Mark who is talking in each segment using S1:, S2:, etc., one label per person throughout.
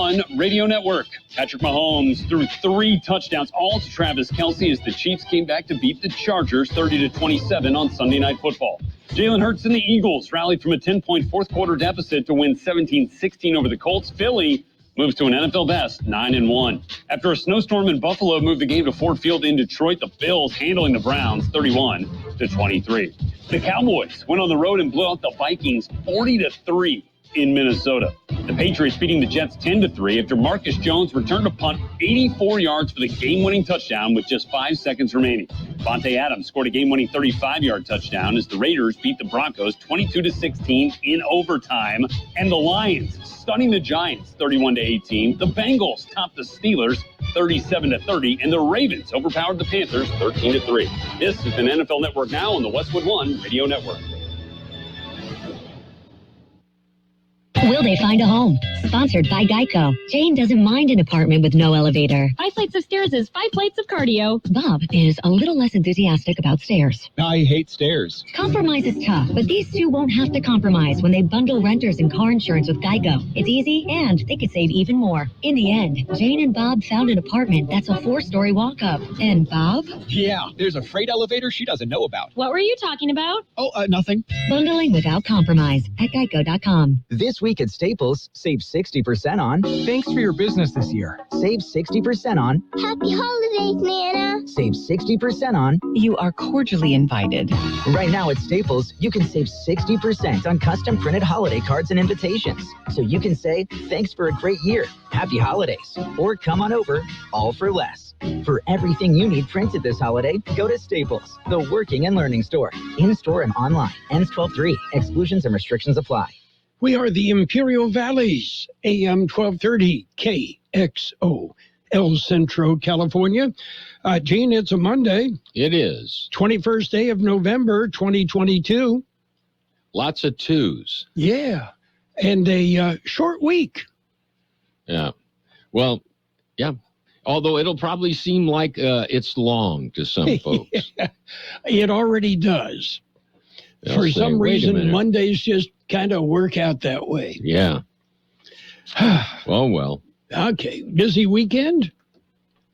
S1: 1 Radio Network. Patrick Mahomes threw 3 touchdowns, all to Travis Kelce, as the Chiefs came back to beat the Chargers 30-27 on Sunday Night Football. Jalen Hurts and the Eagles rallied from a 10-point fourth-quarter deficit to win 17-16 over the Colts. Philly moves to an NFL best 9-1. After a snowstorm in Buffalo moved the game to Ford Field in Detroit, the Bills handling the Browns 31-23. The Cowboys went on the road and blew out the Vikings 40-3 in Minnesota. The Patriots beating the Jets 10-3 after Marcus Jones returned a punt 84 yards for the game-winning touchdown with just 5 seconds remaining. Vontae Adams scored a game-winning 35-yard touchdown as the Raiders beat the Broncos 22-16 in overtime. And the Lions stunning the Giants 31-18. The Bengals topped the Steelers 37-30, and the Ravens overpowered the Panthers 13-3. This is an NFL Network Now on the Westwood One Radio Network.
S2: Will they find a home? Sponsored by Geico. Jane doesn't mind an apartment with no elevator.
S3: 5 flights of stairs is 5 plates of cardio.
S2: Bob is a little less enthusiastic about stairs.
S4: I hate stairs.
S2: Compromise is tough, but these two won't have to compromise when they bundle renters and car insurance with Geico. It's easy, and they could save even more. In the end, Jane and Bob found an apartment that's a 4-story walk-up. And Bob?
S4: Yeah, there's a freight elevator she doesn't know about.
S3: What were you talking about?
S4: Oh, nothing.
S2: Bundling without compromise at Geico.com.
S5: This week at Staples, save 60% on.
S6: Thanks for your business this year.
S5: Save 60% on.
S7: Happy holidays, Nana.
S5: Save 60% on.
S8: You are cordially invited.
S5: Right now at Staples, you can save 60% on custom printed holiday cards and invitations. So you can say, thanks for a great year. Happy holidays. Or come on over, all for less. For everything you need printed this holiday, go to Staples, the working and learning store. In-store and online. Ends 12/3. Exclusions and restrictions apply.
S9: We are the Imperial Valleys, AM 1230 KXO, El Centro, California. Gene, it's a Monday.
S10: It is.
S9: 21st day of November, 2022.
S10: Lots of twos.
S9: Yeah, and a short week.
S10: Yeah. Well, yeah. Although it'll probably seem like it's long to some folks.
S9: Yeah, it already does. For some reason, Mondays just kind of work out that way.
S10: Yeah. Well.
S9: Okay. Busy weekend?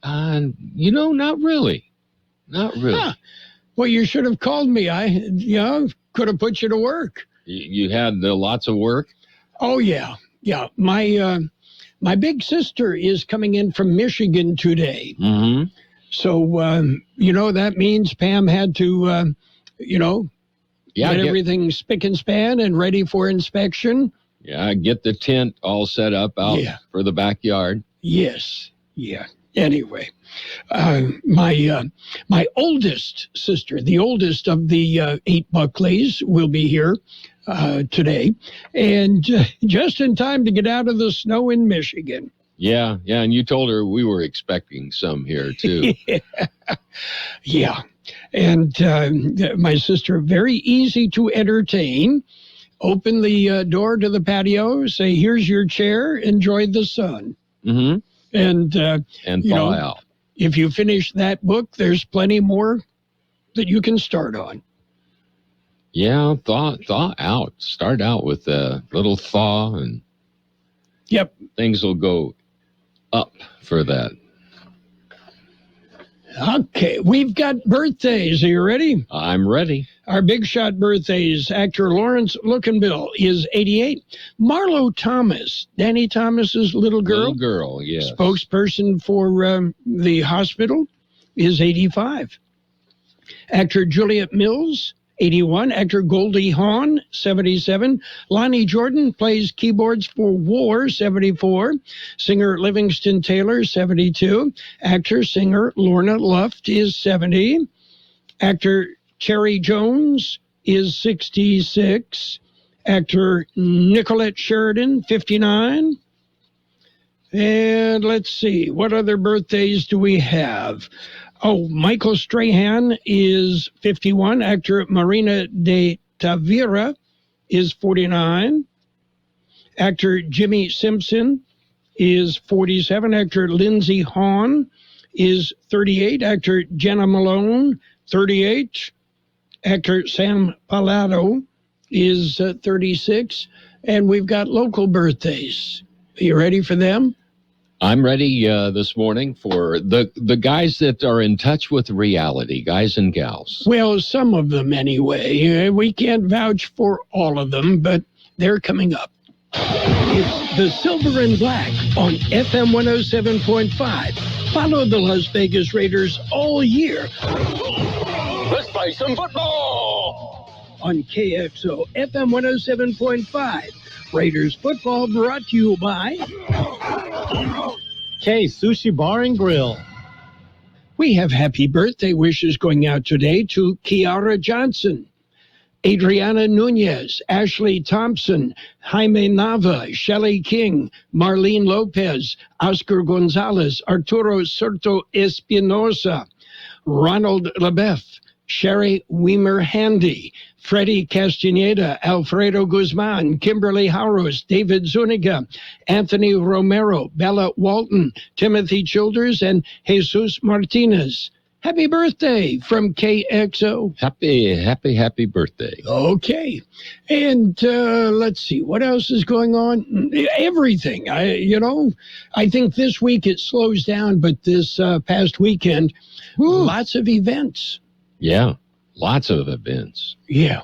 S10: Not really. Not really.
S9: Huh. Well, you should have called me. I could have put you to work.
S10: You had lots of work?
S9: Oh, yeah. Yeah. My big sister is coming in from Michigan today.
S10: Mm-hmm.
S9: So, that means Pam had to, get everything spick and span and ready for inspection.
S10: Yeah, get the tent all set up out for the backyard.
S9: Yes. Yeah. Anyway, my oldest sister, the oldest of the 8 Buckleys, will be here today, and just in time to get out of the snow in Michigan.
S10: Yeah, and you told her we were expecting some here, too.
S9: Yeah. And my sister, very easy to entertain. Open the door to the patio, say, here's your chair, enjoy the sun.
S10: Mm-hmm.
S9: And
S10: thaw out.
S9: If you finish that book, there's plenty more that you can start on.
S10: Yeah, thaw out. Start out with a little thaw, and things will go up for that.
S9: Okay, we've got birthdays. Are you ready?
S10: I'm ready.
S9: Our big shot birthdays. Actor Lawrence Lookenbill is 88. Marlo Thomas, Danny Thomas's little girl.
S10: Little girl, yes.
S9: Spokesperson for the hospital, is 85. Actor Juliet Mills, 81. Actor Goldie Hawn, 77. Lonnie Jordan plays keyboards for War, 74. Singer Livingston Taylor, 72. Actor, singer Lorna Luft is 70. Actor Terry Jones is 66. Actor Nicolette Sheridan, 59. And let's see, what other birthdays do we have? Oh, Michael Strahan is 51. Actor Marina de Tavira is 49. Actor Jimmy Simpson is 47. Actor Lindsey Hawn is 38. Actor Jenna Malone, 38. Actor Sam Pallado is 36. And we've got local birthdays. Are you ready for them?
S10: I'm ready this morning for the guys that are in touch with reality, guys and gals.
S9: Well, some of them anyway. We can't vouch for all of them, but they're coming up. It's the Silver and Black on FM 107.5. Follow the Las Vegas Raiders all year.
S11: Let's play some football!
S9: On KXO FM 107.5. Raiders football brought to you by
S12: K Sushi Bar and Grill.
S9: We have happy birthday wishes going out today to Kiara Johnson, Adriana Nunez, Ashley Thompson, Jaime Nava, Shelley King, Marlene Lopez, Oscar Gonzalez, Arturo Soto Espinosa, Ronald LeBeff, Sherry Weimer Handy, Freddie Castaneda, Alfredo Guzman, Kimberly Hauros, David Zuniga, Anthony Romero, Bella Walton, Timothy Childers, and Jesus Martinez. Happy birthday from KXO.
S10: Happy birthday.
S9: Okay. And let's see, what else is going on? Everything. I think this week it slows down, but this past weekend, lots of events.
S10: Yeah, lots of events.
S9: Yeah.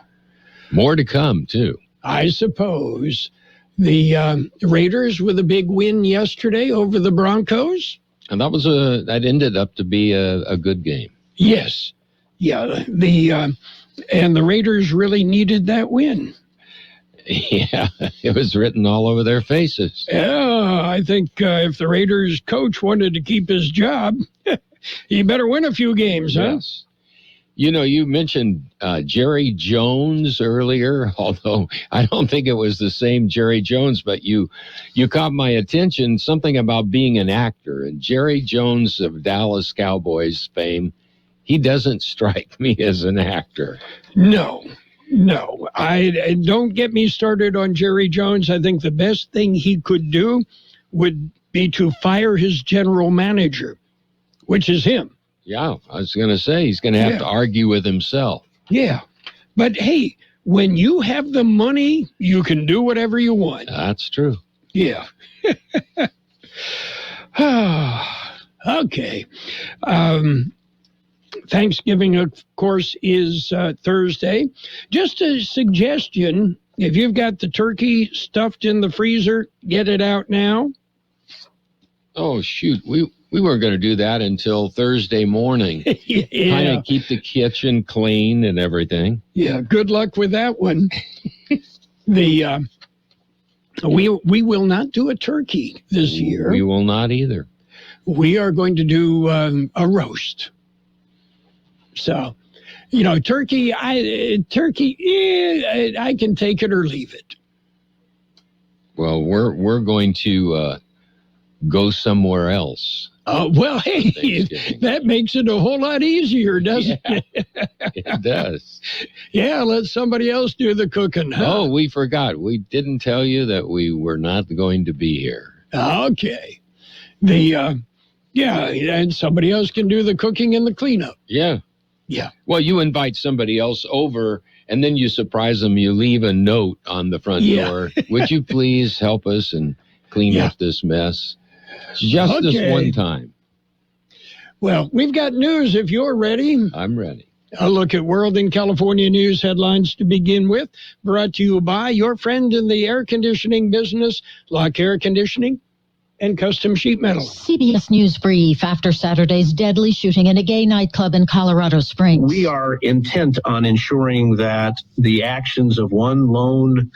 S10: More to come, too.
S9: I suppose. The Raiders with a big win yesterday over the Broncos.
S10: And that ended up to be a good game.
S9: Yes. Yeah. And the Raiders really needed that win.
S10: Yeah, it was written all over their faces.
S9: Yeah, I think if the Raiders coach wanted to keep his job, he better win a few games, huh?
S10: Yes. You mentioned Jerry Jones earlier, although I don't think it was the same Jerry Jones, but you caught my attention, something about being an actor. And Jerry Jones of Dallas Cowboys fame, he doesn't strike me as an actor.
S9: No. I don't get me started on Jerry Jones. I think the best thing he could do would be to fire his general manager, which is him.
S10: Yeah, I was going to say he's going to have to argue with himself.
S9: Yeah. But, hey, when you have the money, you can do whatever you want.
S10: That's true.
S9: Yeah. Okay. Thanksgiving, of course, is Thursday. Just a suggestion, if you've got the turkey stuffed in the freezer, get it out now.
S10: Oh, shoot. We weren't going to do that until Thursday morning.
S9: Yeah.
S10: Kind of keep the kitchen clean and everything.
S9: Yeah, good luck with that one. We will not do a turkey this year.
S10: We will not either.
S9: We are going to do a roast. So, turkey, I can take it or leave it.
S10: Well, we're going to go somewhere else.
S9: Well, hey, that makes it a whole lot easier, doesn't it?
S10: It does.
S9: Yeah, let somebody else do the cooking. Huh?
S10: Oh, we forgot. We didn't tell you that we were not going to be here.
S9: Okay. And somebody else can do the cooking and the cleanup.
S10: Yeah.
S9: Yeah.
S10: Well, you invite somebody else over, and then you surprise them. You leave a note on the front door. Would you please help us and clean up this mess? Just this one time.
S9: Well, we've got news if you're ready.
S10: I'm ready.
S9: A look at World and California news headlines to begin with. Brought to you by your friend in the air conditioning business, Lock Air Conditioning and Custom Sheet Metal.
S13: CBS News Brief after Saturday's deadly shooting in a gay nightclub in Colorado Springs.
S14: We are intent on ensuring that the actions of one lone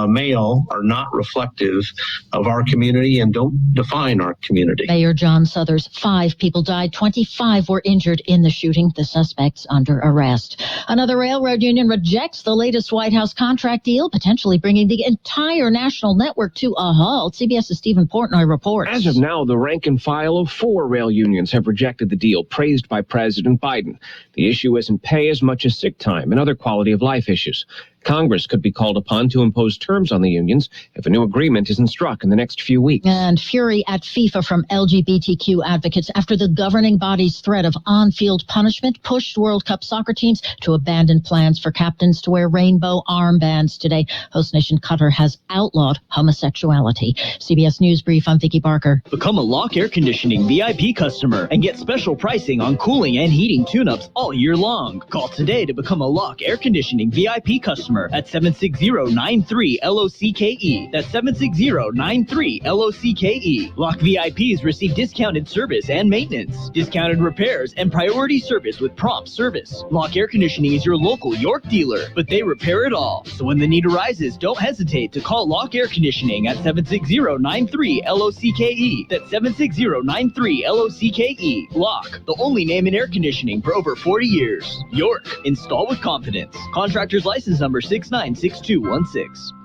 S14: male are not reflective of our community and don't define our community.
S13: Mayor John Suthers, 5 people died, 25 were injured in the shooting. The suspects under arrest. Another railroad union rejects the latest White House contract deal, potentially bringing the entire national network to a halt. CBS's Stephen Portnoy reports.
S15: As of now, the rank and file of 4 rail unions have rejected the deal, praised by President Biden. The issue isn't pay as much as sick time and other quality of life issues. Congress could be called upon to impose terms on the unions if a new agreement isn't struck in the next few weeks.
S13: And fury at FIFA from LGBTQ advocates after the governing body's threat of on-field punishment pushed World Cup soccer teams to abandon plans for captains to wear rainbow armbands today. Host nation Qatar has outlawed homosexuality. CBS News Brief, I'm Vicki Barker.
S16: Become a Lock Air Conditioning VIP customer and get special pricing on cooling and heating tune-ups all year long. Call today to become a Lock Air Conditioning VIP customer at 760-93-LOCKE. That's 760-93-LOCKE. Lock VIPs receive discounted service and maintenance, discounted repairs, and priority service with prompt service. Lock Air Conditioning is your local York dealer, but they repair it all. So when the need arises, don't hesitate to call Lock Air Conditioning at 760-93-LOCKE. That's 760-93-LOCKE. Lock, the only name in air conditioning for over 40 years. York, install with confidence. Contractor's license number 696216.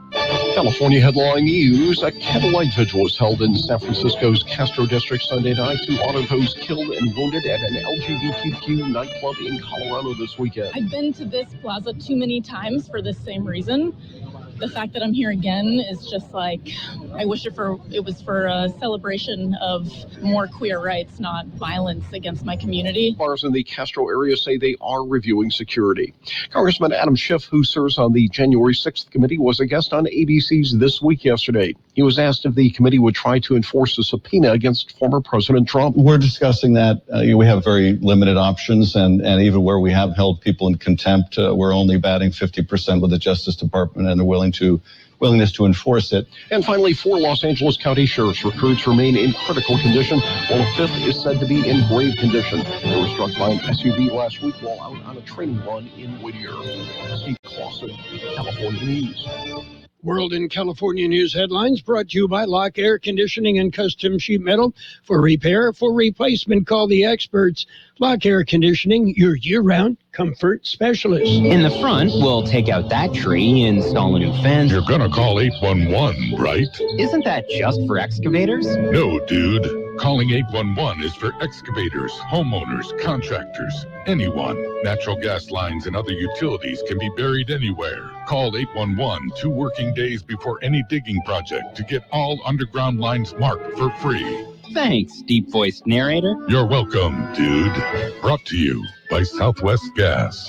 S17: California headline news. A candlelight vigil was held in San Francisco's Castro district Sunday night. 2 auto thieves killed and wounded at an LGBTQ nightclub in Colorado this weekend.
S18: I've been to this plaza too many times for the same reason. The fact that I'm here again is just like, I wish it was for a celebration of more queer rights, not violence against my community.
S17: Bars in the Castro area say they are reviewing security. Congressman Adam Schiff, who serves on the January 6th committee, was a guest on ABC's This Week yesterday. He was asked if the committee would try to enforce a subpoena against former President Trump.
S19: We're discussing that. We have very limited options, and even where we have held people in contempt, we're only batting 50% with the Justice Department, and they're willingness to enforce it.
S17: And finally, 4 Los Angeles County Sheriff's recruits remain in critical condition, while a 5th is said to be in grave condition. They were struck by an SUV last week while out on a training run in Whittier. Steve Clausen, California News.
S9: World in California News headlines brought to you by Lock Air Conditioning and Custom Sheet Metal. For repair, for replacement, call the experts. Lock Air Conditioning, your year-round comfort specialist.
S20: In the front, we'll take out that tree, install a new fence.
S21: You're gonna call 811, right?
S20: Isn't that just for excavators?
S21: No, dude. Calling 811 is for excavators, homeowners, contractors, anyone. Natural gas lines and other utilities can be buried anywhere. Call 811 2 working days before any digging project to get all underground lines marked for free.
S20: Thanks, deep-voiced narrator.
S21: You're welcome, dude. Brought to you by Southwest Gas.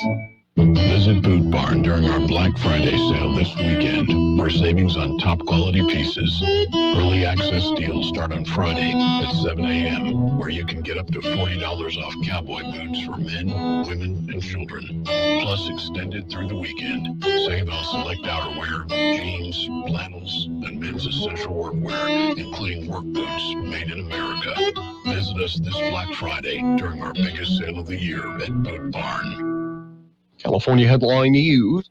S22: Visit Boot Barn during our Black Friday sale this weekend, where savings on top quality pieces. Early access deals start on Friday at 7 a.m., where you can get up to $40 off cowboy boots for men, women, and children. Plus extended through the weekend. Save on select outerwear, jeans, flannels, and men's essential workwear, including work boots made in America. Visit us this Black Friday during our biggest sale of the year at Boot Barn.
S17: California headline news.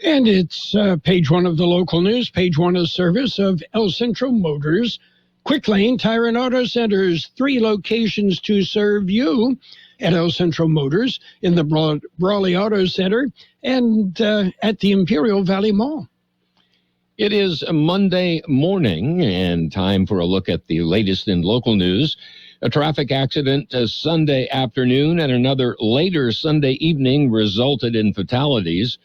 S9: And it's page 1 of the local news, page 1 of service of El Centro Motors. Quick Lane Tire and Auto Centers, 3 locations to serve you at El Centro Motors in the Brawley Auto Center and at the Imperial Valley Mall.
S10: It is a Monday morning and time for a look at the latest in local news. A traffic accident Sunday afternoon and another later Sunday evening resulted in fatalities.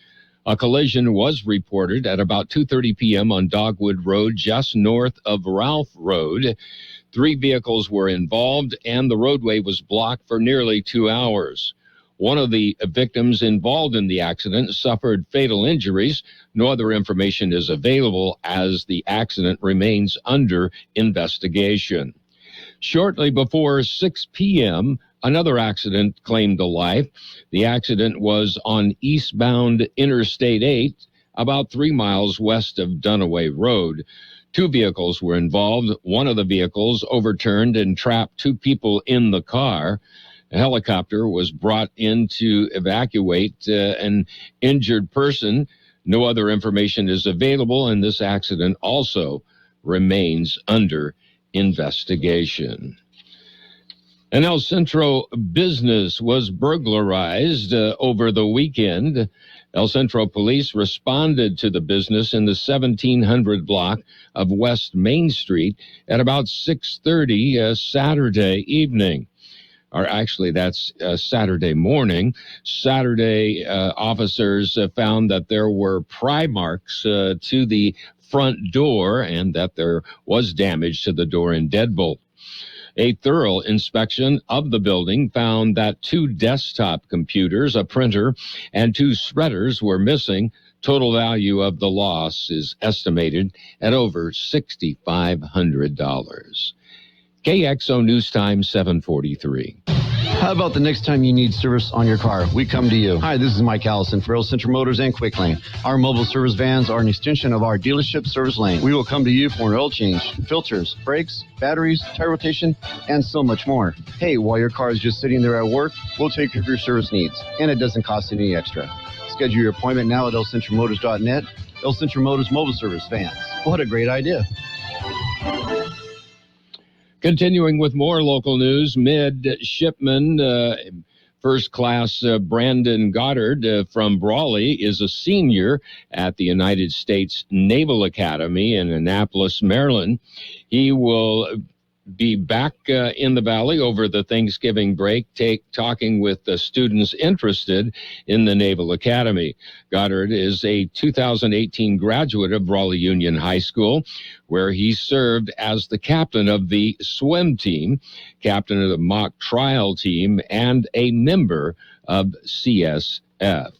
S10: A collision was reported at about 2:30 p.m. on Dogwood Road, just north of Ralph Road. 3 vehicles were involved, and the roadway was blocked for nearly 2 hours. One of the victims involved in the accident suffered fatal injuries. No other information is available as the accident remains under investigation. Shortly before 6 p.m., another accident claimed a life. The accident was on eastbound Interstate 8, about 3 miles west of Dunaway Road. 2 vehicles were involved. One of the vehicles overturned and trapped 2 people in the car. A helicopter was brought in to evacuate an injured person. No other information is available, and this accident also remains under investigation. An El Centro business was burglarized over the weekend. El Centro police responded to the business in the 1700 block of West Main Street at about 6:30 Saturday evening. or actually that's Saturday morning. Saturday, officers found that there were pry marks to the front door and that there was damage to the door and deadbolt. A thorough inspection of the building found that 2 desktop computers, a printer, and 2 shredders were missing. Total value of the loss is estimated at over $6,500. KXO News Time 743.
S1: How about the next time you need service on your car? We come to you. Hi, this is Mike Allison for Real Central Motors and Quick Lane. Our mobile service vans are an extension of our dealership service lane. We will come to you for an oil change, filters, brakes, batteries, tire rotation, and so much more. Hey, while your car is just sitting there at work, we'll take care of your service needs, and it doesn't cost any extra. Schedule your appointment now at elcentralmotors.net. El Central Motors Mobile Service Vans. What a great idea.
S10: Continuing with more local news, midshipman first class Brandon Goddard from Brawley is a senior at the United States Naval Academy in Annapolis, Maryland. He will be back in the Valley over the Thanksgiving break, talking with the students interested in the Naval Academy. Goddard is a 2018 graduate of Brawley Union High School, where he served as the captain of the swim team, captain of the mock trial team, and a member of CSF.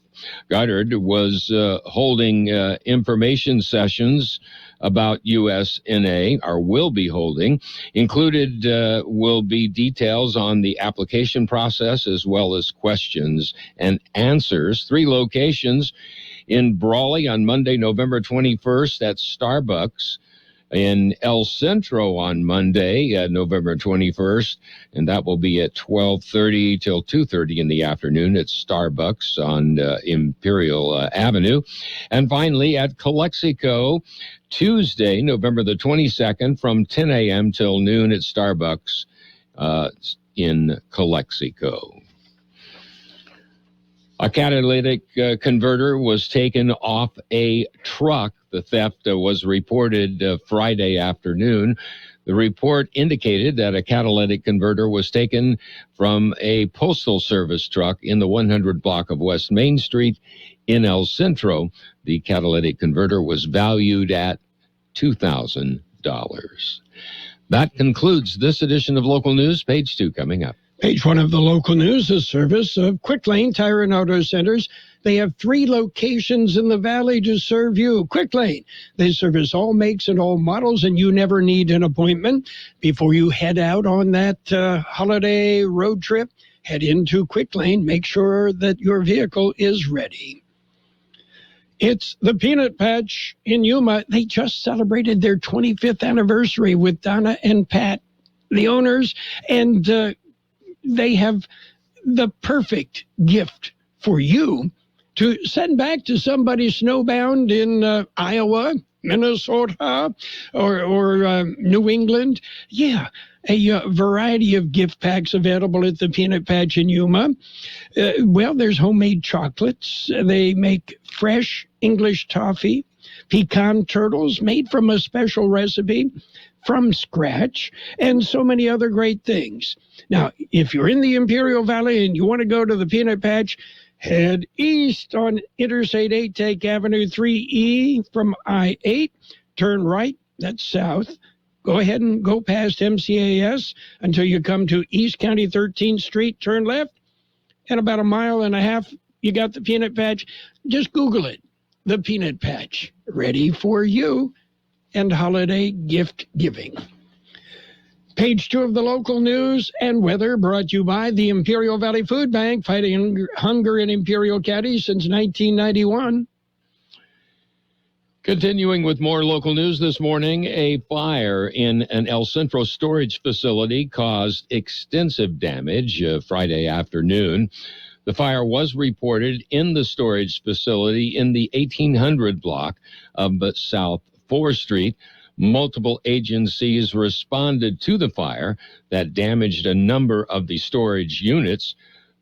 S10: Goddard was holding information sessions about USNA, or will be holding. Included will be details on the application process as well as questions and answers. 3 locations in Brawley on Monday, November 21st at Starbucks, in El Centro on Monday, November 21st, and that will be at 12:30 till 2:30 in the afternoon at Starbucks on Imperial Avenue. And finally at Calexico, Tuesday, November the 22nd, from 10 a.m. till noon at Starbucks in Calexico. A catalytic converter was taken off a truck. The theft was reported Friday afternoon. The report indicated that a catalytic converter was taken from a postal service truck in the 100 block of West Main Street in El Centro. The catalytic converter was valued at $2,000. That concludes this edition of Local News. Page 2 coming up.
S9: Page 1 of the local news is service of Quick Lane Tire and Auto Centers. They have 3 locations in the Valley to serve you. Quick Lane, they service all makes and all models, and you never need an appointment. Before you head out on that holiday road trip, head into Quick Lane. Make sure that your vehicle is ready. It's the Peanut Patch in Yuma. They just celebrated their 25th anniversary with Donna and Pat, the owners, and they have the perfect gift for you to send back to somebody snowbound in Iowa, Minnesota, or New England. Yeah, a variety of gift packs available at the Peanut Patch in Yuma. Well, there's homemade chocolates. They make fresh English toffee, pecan turtles made from a special recipe from scratch, and so many other great things. Now, if you're in the Imperial Valley and you want to go to the Peanut Patch, head east on Interstate 8, take Avenue 3E from I-8, turn right, that's south. Go ahead and go past MCAS until you come to East County 13th Street, turn left, and about 1.5 miles, you got the Peanut Patch. Just Google it, the Peanut Patch, ready for you and holiday gift giving. Page 2 of the local news and weather brought to you by the Imperial Valley Food Bank, fighting hunger in Imperial County since 1991.
S10: Continuing with more local news this morning, a fire in an El Centro storage facility caused extensive damage Friday afternoon. The fire was reported in the storage facility in the 1800 block of South 4th Street. Multiple agencies responded to the fire that damaged a number of the storage units.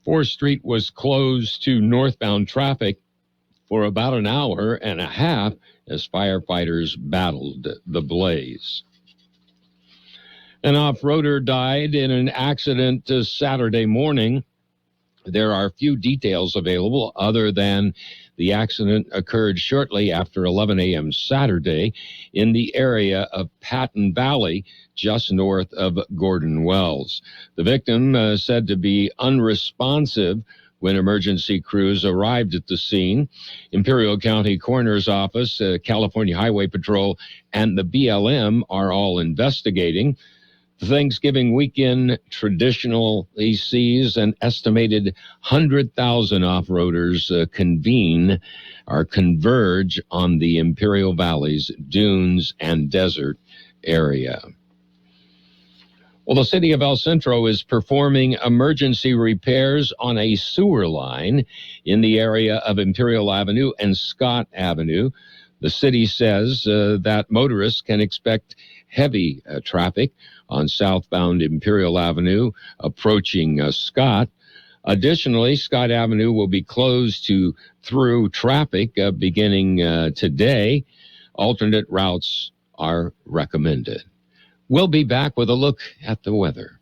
S10: 4th Street was closed to northbound traffic for about 1.5 hours as firefighters battled the blaze. An off-roader died in an accident Saturday morning. There are few details available other than the accident occurred shortly after 11 a.m. Saturday in the area of Patton Valley, just north of Gordon Wells. The victim said to be unresponsive when emergency crews arrived at the scene. Imperial County Coroner's Office, California Highway Patrol, and the BLM are all investigating. The Thanksgiving weekend traditionally sees an estimated 100,000 off-roaders converge on the Imperial Valley's dunes and desert area. Well, the city of El Centro is performing emergency repairs on a sewer line in the area of Imperial Avenue and Scott Avenue. The city says that motorists can expect heavy traffic on southbound Imperial Avenue approaching Scott. Additionally, Scott Avenue will be closed through traffic beginning today. Alternate routes are recommended. We'll be back with a look at the weather.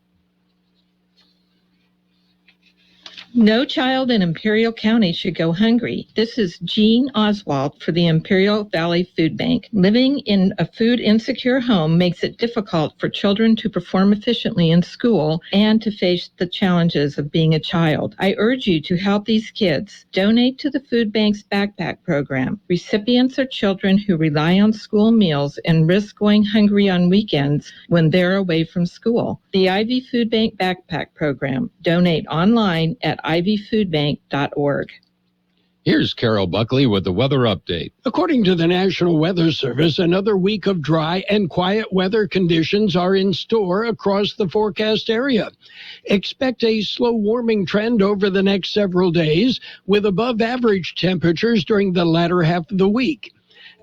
S3: No child in Imperial County should go hungry. This is Jean Oswald for the Imperial Valley Food Bank. Living in a food insecure home makes it difficult for children to perform efficiently in school and to face the challenges of being a child. I urge you to help these kids. Donate to the Food Bank's backpack program. Recipients are children who rely on school meals and risk going hungry on weekends when they're away from school. The Ivy Food Bank backpack program. Donate online at ivyfoodbank.org.
S10: Here's Carroll Buckley with the weather update.
S9: According to the National Weather Service, another week of dry and quiet weather conditions are in store across the forecast area. Expect a slow warming trend over the next several days with above average temperatures during the latter half of the week.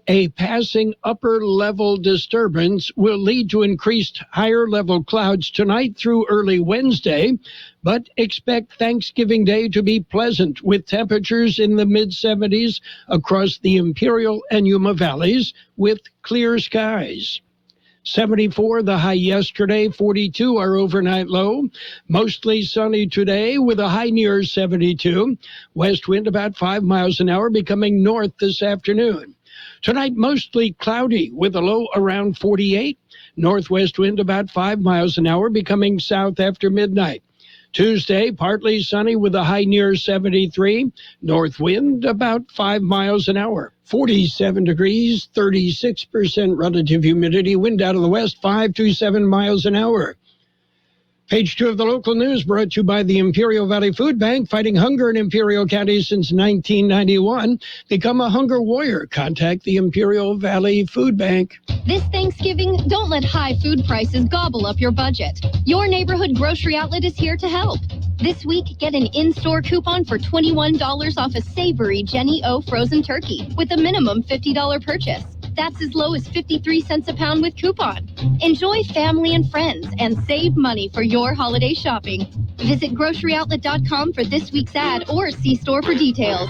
S9: A passing upper-level disturbance will lead to increased higher-level clouds tonight through early Wednesday, but expect Thanksgiving Day to be pleasant with temperatures in the mid-70s across the Imperial and Yuma valleys with clear skies. 74 the high yesterday, 42 our overnight low. Mostly sunny today with a high near 72. West wind about 5 miles an hour becoming north this afternoon. Tonight, mostly cloudy with a low around 48. Northwest wind about 5 miles an hour, becoming south after midnight. Tuesday, partly sunny with a high near 73. North wind about 5 miles an hour. 47 degrees, 36% relative humidity. Wind out of the west, 5 to 7 miles an hour. Page 2 of the local news brought to you by the Imperial Valley Food Bank, fighting hunger in Imperial County since 1991. Become a hunger warrior. Contact the Imperial Valley Food Bank.
S4: This Thanksgiving, don't let high food prices gobble up your budget. Your neighborhood grocery outlet is here to help. This week, get an in-store coupon for $21 off a savory Jenny O frozen turkey with a minimum $50 purchase. That's as low as 53 cents a pound with coupon. Enjoy family and friends and save money for your holiday shopping. Visit groceryoutlet.com for this week's ad or see store for details.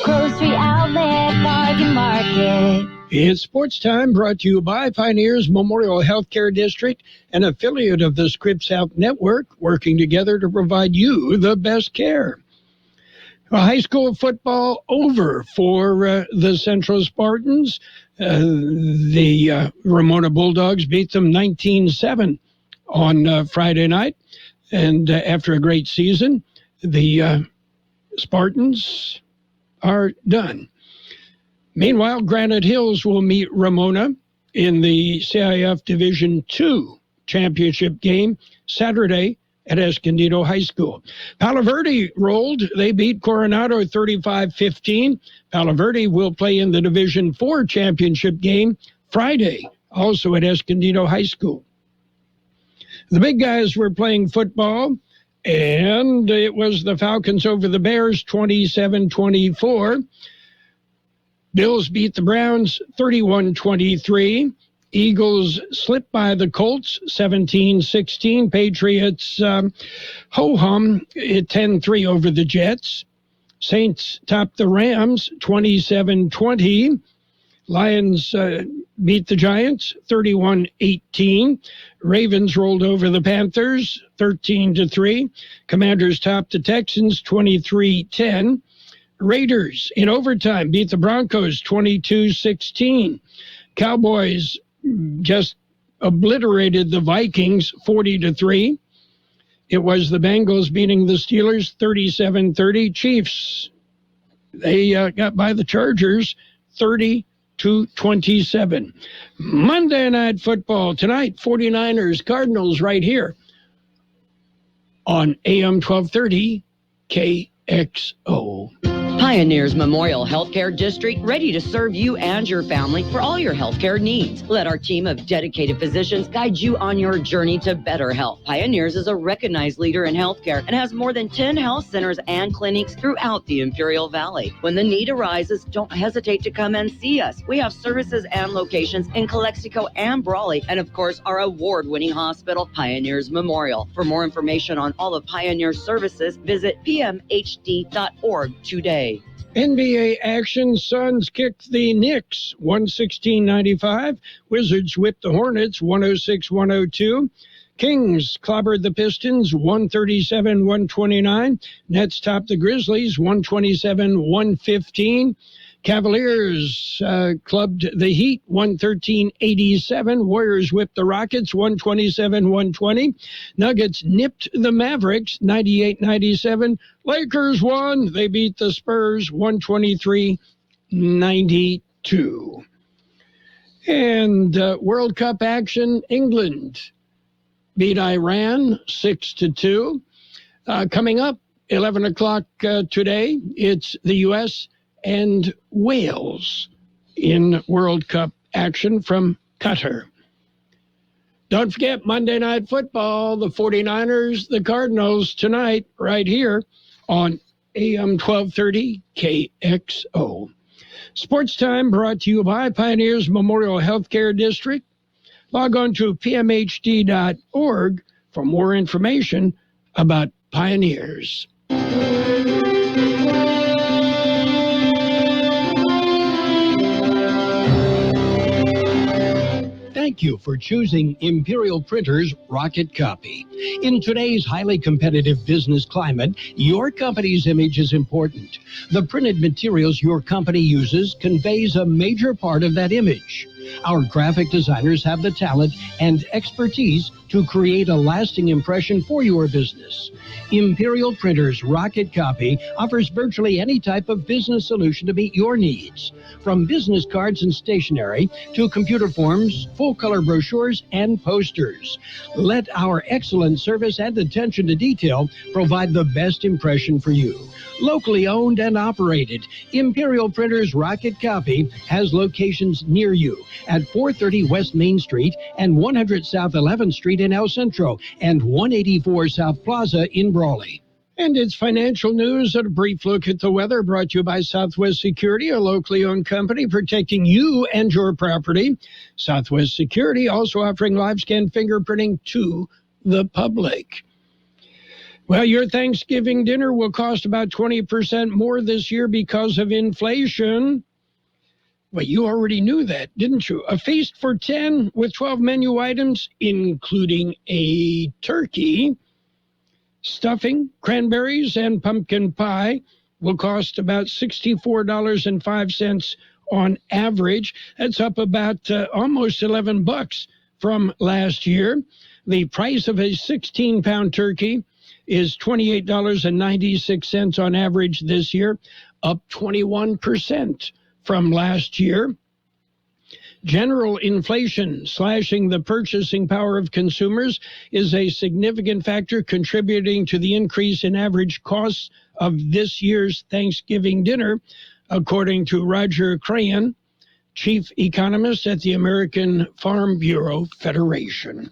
S2: Grocery Outlet Bargain Market.
S9: It's sports time, brought to you by Pioneers Memorial Healthcare District, an affiliate of the Scripps Health Network, working together to provide you the best care. High school football over for the Central Spartans. The Ramona Bulldogs beat them 19-7 on Friday night. And after a great season, the Spartans are done. Meanwhile, Granite Hills will meet Ramona in the CIF Division II championship game Saturday at Escondido High School. Palo Verde rolled. They beat Coronado 35-15. Palo Verde will play in the Division IV championship game Friday, also at Escondido High School. The big guys were playing football, and it was the Falcons over the Bears 27-24. Bills beat the Browns 31-23. Eagles slipped by the Colts 17-16. Patriots ho-hum 10-3 over the Jets. Saints topped the Rams 27-20. Lions beat the Giants 31-18. Ravens rolled over the Panthers 13-3. Commanders topped the Texans 23-10. Raiders in overtime beat the Broncos 22-16. Cowboys just obliterated the Vikings 40-3. It was the Bengals beating the Steelers 37-30. Chiefs, they got by the Chargers 30-27. Monday Night Football tonight, 49ers Cardinals right here on AM 1230 KXO.
S6: Pioneers Memorial Healthcare District, ready to serve you and your family for all your healthcare needs. Let our team of dedicated physicians guide you on your journey to better health. Pioneers is a recognized leader in healthcare and has more than 10 health centers and clinics throughout the Imperial Valley. When the need arises, don't hesitate to come and see us. We have services and locations in Calexico and Brawley, and of course, our award-winning hospital, Pioneers Memorial. For more information on all of Pioneer's services, visit pmhd.org today.
S9: NBA action. Suns kicked the Knicks 116-95. Wizards whipped the Hornets 106-102. Kings clobbered the Pistons 137-129. Nets topped the Grizzlies 127-115. Cavaliers clubbed the Heat 113-87. Warriors whipped the Rockets 127-120. Nuggets nipped the Mavericks 98-97. Lakers won. They beat the Spurs 123-92. And World Cup action, England beat Iran 6-2. Coming up 11 o'clock today, it's the U.S. and Wales in World Cup action from Qatar. Don't forget Monday Night Football, the 49ers, the Cardinals tonight right here on AM 1230 KXO. Sports Time brought to you by Pioneers Memorial Healthcare District. Log on to pmhd.org for more information about Pioneers.
S7: Thank you for choosing Imperial Printers Rocket Copy. In today's highly competitive business climate, your company's image is important. The printed materials your company uses conveys a major part of that image. Our graphic designers have the talent and expertise to create a lasting impression for your business. Imperial Printers Rocket Copy offers virtually any type of business solution to meet your needs, from business cards and stationery to computer forms, full-color brochures, and posters. Let our excellent service and attention to detail provide the best impression for you. Locally owned and operated, Imperial Printers Rocket Copy has locations near you at 430 West Main Street and 100 South 11th Street in El Centro and 184 South Plaza in Brawley.
S9: And it's financial news and a brief look at the weather brought to you by Southwest Security, a locally owned company protecting you and your property. Southwest Security also offering live scan fingerprinting to the public. Well, your Thanksgiving dinner will cost about 20% more this year because of inflation. Well, you already knew that, didn't you? A feast for 10 with 12 menu items, including a turkey, stuffing, cranberries, and pumpkin pie will cost about $64.05 on average. That's up about almost $11 from last year. The price of a 16-pound turkey is $28.96 on average this year, up 21% from last year. General inflation slashing the purchasing power of consumers is a significant factor contributing to the increase in average costs of this year's Thanksgiving dinner, according to Roger Crayon, chief economist at the American Farm Bureau Federation.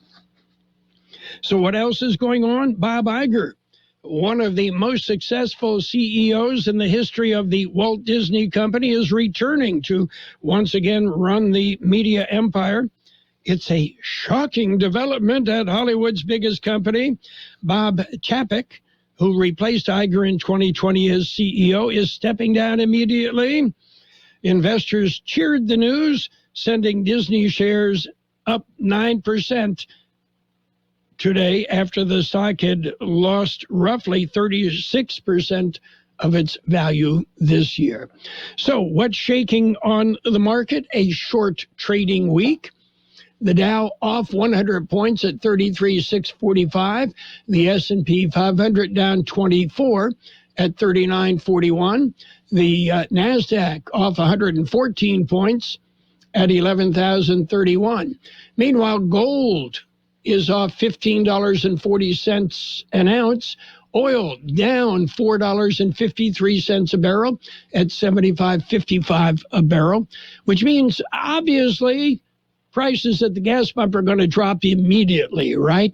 S9: So what else is going on? Bob Iger, one of the most successful CEOs in the history of the Walt Disney Company, is returning to once again run the media empire. It's a shocking development at Hollywood's biggest company. Bob Chapek, who replaced Iger in 2020 as CEO, is stepping down immediately. Investors cheered the news, sending Disney shares up 9% today after the stock had lost roughly 36% of its value this year. So what's shaking on the market? A short trading week. The Dow off 100 points at 33,645. The S&P 500 down 24 at 3941. The NASDAQ off 114 points at 11,031. Meanwhile, gold is off $15.40 an ounce. Oil down $4.53 a barrel at $75.55 a barrel, which means obviously prices at the gas pump are going to drop immediately, right?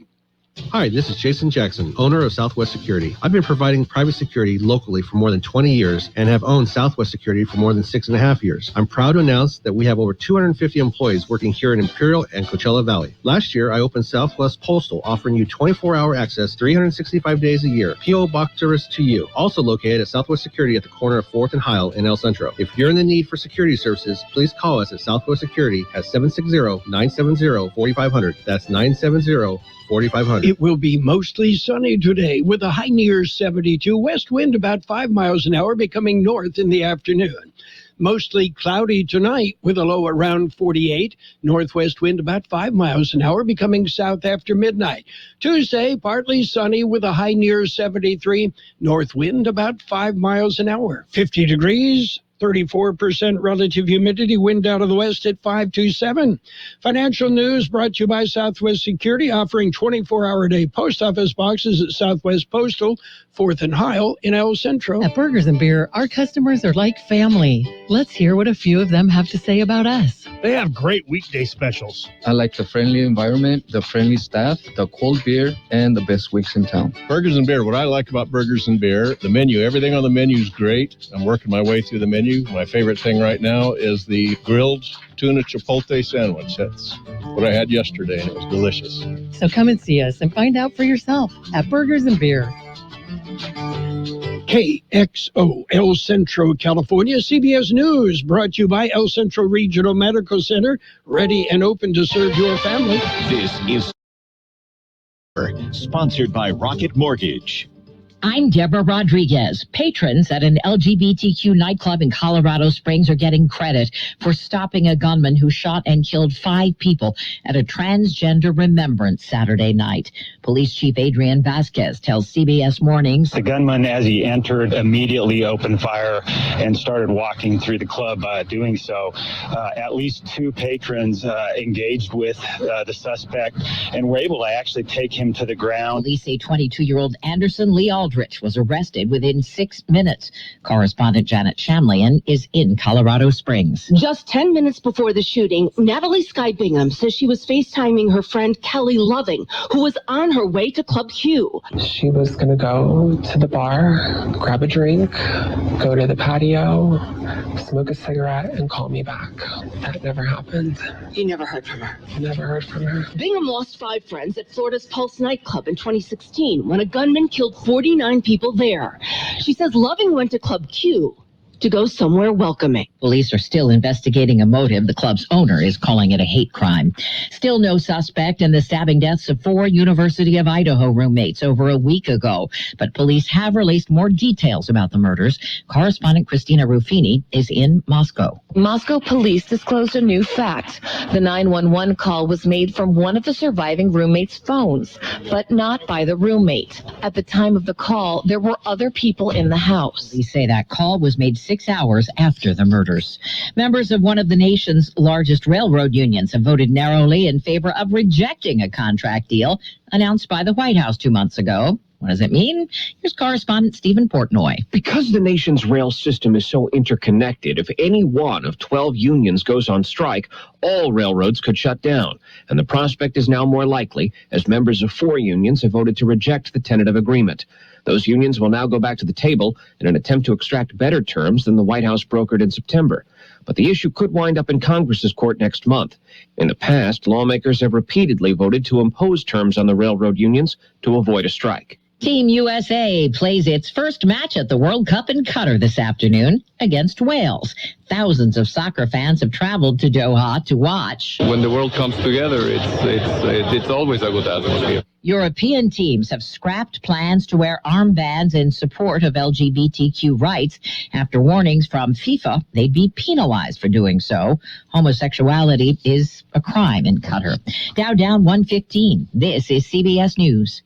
S5: Hi, this is Jason Jackson, owner of Southwest Security. I've been providing private security locally for more than 20 years and have owned Southwest Security for more than 6.5 years. I'm proud to announce that we have over 250 employees working here in Imperial and Coachella Valley. Last year, I opened Southwest Postal, offering you 24-hour access 365 days a year. P.O. Box service to you. Also located at Southwest Security at the corner of 4th and Heil in El Centro. If you're in the need for security services, please call us at Southwest Security at 760-970-4500. That's 970-4500.
S9: It will be mostly sunny today with a high near 72. West wind about 5 miles an hour, becoming north in the afternoon. Mostly cloudy tonight with a low around 48. Northwest wind about 5 miles an hour, becoming south after midnight. Tuesday, partly sunny with a high near 73. North wind about 5 miles an hour. 50 degrees. 34% relative humidity, wind out of the west at 527. Financial news brought to you by Southwest Security, offering 24-hour-a-day post office boxes at Southwest Postal, 4th and Heil in El Centro.
S8: At Burgers and Beer, our customers are like family. Let's hear what a few of them have to say about us.
S12: They have great weekday specials.
S23: I like the friendly environment, the friendly staff, the cold beer, and the best weeks in town.
S24: Burgers and Beer, what I like about Burgers and Beer, the menu, everything on the menu is great. I'm working my way through the menu. My favorite thing right now is the grilled tuna chipotle sandwich. That's what I had yesterday, and it was delicious.
S8: So come and see us and find out for yourself at Burgers and Beer.
S9: KXO, El Centro, California. CBS News brought to you by El Centro Regional Medical Center, ready and open to serve your family.
S25: This is sponsored by Rocket Mortgage.
S13: I'm Deborah Rodriguez. Patrons at an LGBTQ nightclub in Colorado Springs are getting credit for stopping a gunman who shot and killed 5 people at a transgender remembrance Saturday night. Police Chief Adrian Vasquez tells CBS Mornings.
S26: The gunman, as he entered, immediately opened fire and started walking through the club. Doing so, at least 2 patrons engaged with the suspect and were able to actually take him to the ground.
S13: Police say 22-year-old Anderson Lee Aldrich was arrested within 6 minutes. Correspondent Janet Shamlian is in Colorado Springs.
S27: Just 10 minutes before the shooting, Natalie Sky Bingham says she was FaceTiming her friend Kelly Loving, who was on her way to Club Q.
S28: She was going to go to the bar, grab a drink, go to the patio, smoke a cigarette, and call me back. That never happened.
S27: You never heard from her?
S28: Never heard from her.
S27: Bingham lost 5 friends at Florida's Pulse nightclub in 2016 when a gunman killed 49 people there. She says Loving went to Club Q to go somewhere welcoming.
S13: Police are still investigating a motive. The club's owner is calling it a hate crime. Still no suspect in the stabbing deaths of 4 University of Idaho roommates over a week ago. But police have released more details about the murders. Correspondent Christina Ruffini is in Moscow.
S29: Moscow police disclosed a new fact. The 911 call was made from one of the surviving roommates' phones, but not by the roommate. At the time of the call, there were other people in the house.
S13: Police say that call was made 6 hours after the murders. Members of one of the nation's largest railroad unions have voted narrowly in favor of rejecting a contract deal announced by the White House 2 months ago. What does it mean? Here's correspondent Stephen Portnoy.
S15: Because the nation's rail system is so interconnected, if any one of 12 unions goes on strike, all railroads could shut down. And the prospect is now more likely as members of 4 unions have voted to reject the tentative agreement. Those unions will now go back to the table in an attempt to extract better terms than the White House brokered in September. But the issue could wind up in Congress's court next month. In the past, lawmakers have repeatedly voted to impose terms on the railroad unions to avoid a strike.
S11: Team USA plays its first match at the World Cup in Qatar this afternoon against Wales. Thousands of soccer fans have traveled to Doha to watch.
S14: When the world comes together, it's always a good atmosphere.
S11: European teams have scrapped plans to wear armbands in support of LGBTQ rights after warnings from FIFA they'd be penalized for doing so. Homosexuality is a crime in Qatar. Dow down 115. This is CBS News.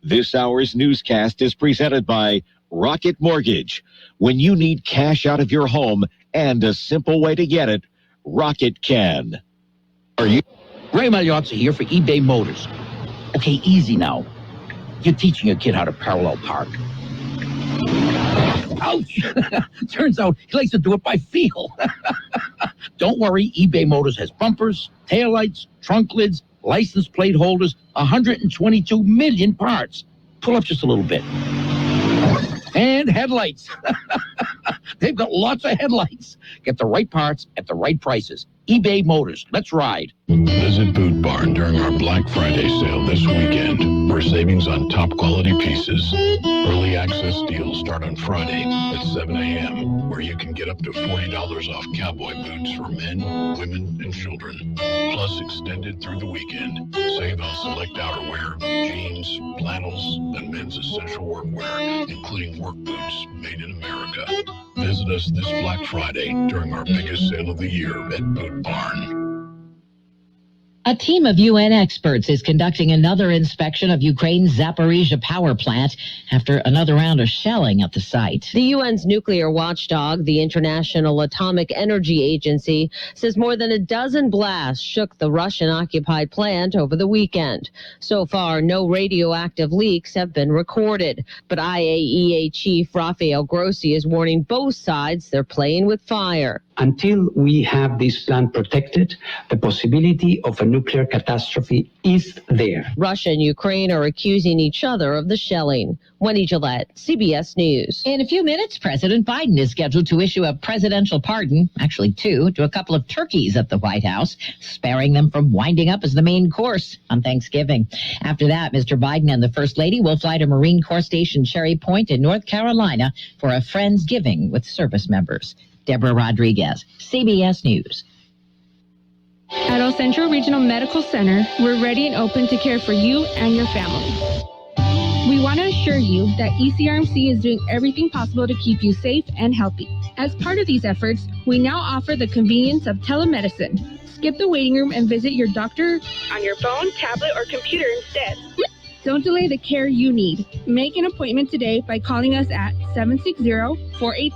S25: This hour's newscast is presented by Rocket Mortgage. When you need cash out of your home and a simple way to get it, Rocket can.
S16: Are you? Ray Magliozzi here for eBay Motors. Okay, easy now. You're teaching a kid how to parallel park. Ouch! Turns out he likes to do it by feel. Don't worry, eBay Motors has bumpers, taillights, trunk lids, license plate holders, 122 million parts. Pull up just a little bit. And headlights. They've got lots of headlights. Get the right parts at the right prices. eBay Motors. Let's ride.
S17: Visit Boot Barn during our Black Friday sale this weekend for savings on top quality pieces. Early access deals start on Friday at 7 a.m., where you can get up to $40 off cowboy boots for men, women, and children. Plus extended through the weekend. Save on select outerwear, jeans, flannels, and men's essential workwear, including work boots made in America. Visit us this Black Friday during our biggest sale of the year at Boot Barn.
S11: A team of UN experts is conducting another inspection of Ukraine's Zaporizhzhia power plant after another round of shelling at the site.
S18: The UN's nuclear watchdog, the International Atomic Energy Agency, says more than a dozen blasts shook the Russian-occupied plant over the weekend. So far, no radioactive leaks have been recorded. But IAEA Chief Rafael Grossi is warning both sides they're playing with fire.
S19: Until we have this plant protected, the possibility of a nuclear catastrophe is there.
S18: Russia and Ukraine are accusing each other of the shelling. Wendy Gillette, CBS News.
S11: In a few minutes, President Biden is scheduled to issue a presidential pardon, actually two, to a couple of turkeys at the White House, sparing them from winding up as the main course on Thanksgiving. After that, Mr. Biden and the First Lady will fly to Marine Corps Station Cherry Point in North Carolina for a Friendsgiving with service members. Deborah Rodriguez, CBS News.
S20: At El Centro Regional Medical Center, we're ready and open to care for you and your family. We want to assure you that ECRMC is doing everything possible to keep you safe and healthy. As part of these efforts, we now offer the convenience of telemedicine. Skip the waiting room and visit your doctor on your phone, tablet, or computer instead. Don't delay the care you need. Make an appointment today by calling us at 760-482